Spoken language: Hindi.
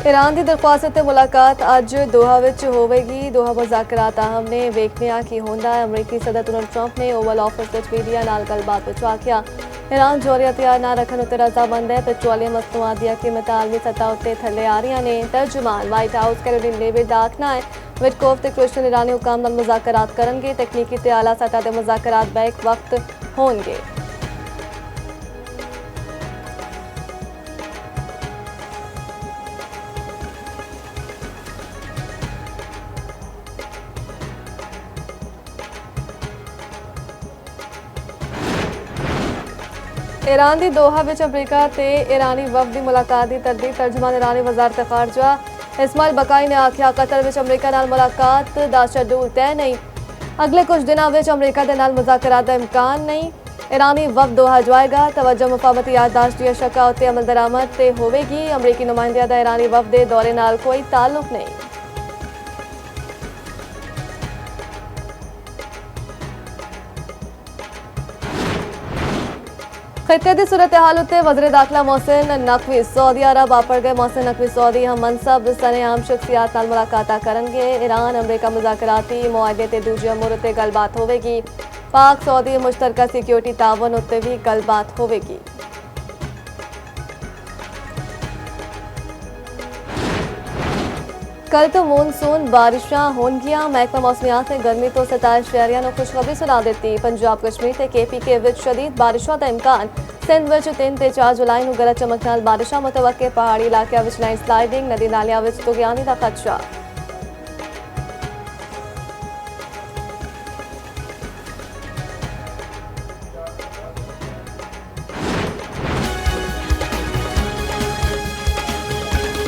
ईरान की दरख्वास्त ते मुलाकात अज दोहा विच होवेगी। दोहा मुज़ाकरात अहम ने वेखने की होंदा है। अमरीकी सदर डोनाल्ड ट्रंप ने ओवल ऑफिस विच मीडिया नाल गलबात विच आखिया ईरान जौहरी हथियार ना रखण उत्ते रजामंद है। पेट्रोलियम मसनूआत दी कीमत आलमी सतह उत्ते थल्ले आ रही ने। तर्जुमान वाइट हाउस कैरोलिन लेविट दा आखना है विटकोफ ते क्रिश्चियन ईरानी हुकाम नाल मुज़ाकरात करनगे। तकनीकी ते आला सतह दे मुज़ाकरात बैक वक्त होणगे। ईरान की दोहा विच अमरीका ते ईरानी वफद की मुलाकात की तरदीद। तर्जुमान ईरानी वजारत खारजा इस्माइल बकाई ने आखिया कतर विच अमरीका नाल मुलाकात दा शेड्यूल तय नहीं। अगले कुछ दिनों विच अमरीका दे नाल मुज़ाकरात दा इम्कान नहीं। ईरानी वफद दोहा जाएगा। तवज्जो मुफाहमती याददाश्त दी शक्का उत्ते अमल दरामद ते होवेगी। अमरीकी नुमाइंदिया दा ईरानी वफद दे दौरे नाल कोई ताल्लुक नहीं। खिते की सूरत हाल उत्ते वज़ीर दाखिला मोहसिन नकवी सऊदी अरब आपड़ गए। मोहसिन नकवी सऊदी हम मनसब सने आम शख्सियात नाल मुलाकात करनगे। ईरान अमरीका मुज़ाकराती मुआहदे ते दूजे अमूर उत्ते गलबात होवेगी। पाक सऊदी मुश्तरका सिक्योरिटी तावन उत्ते भी गलबात होवेगी। कल तो मानसून बारिशां होणगियां। महकमा मौसमियात ने गर्मी तो 27 शहरियां नूं खुशखबरी सुना दी। पंजाब कश्मीर ते KPK विच शदीद बारिशों का इम्कान। सिंध विच 3 ते 4 जुलाई नूं गरज चमक नाल बारिशां मुतवक्के। पहाड़ी इलाकिਆਂ विच लैंडस्लाइडिंग नदी नालियां विच तुगियानी का खदशा।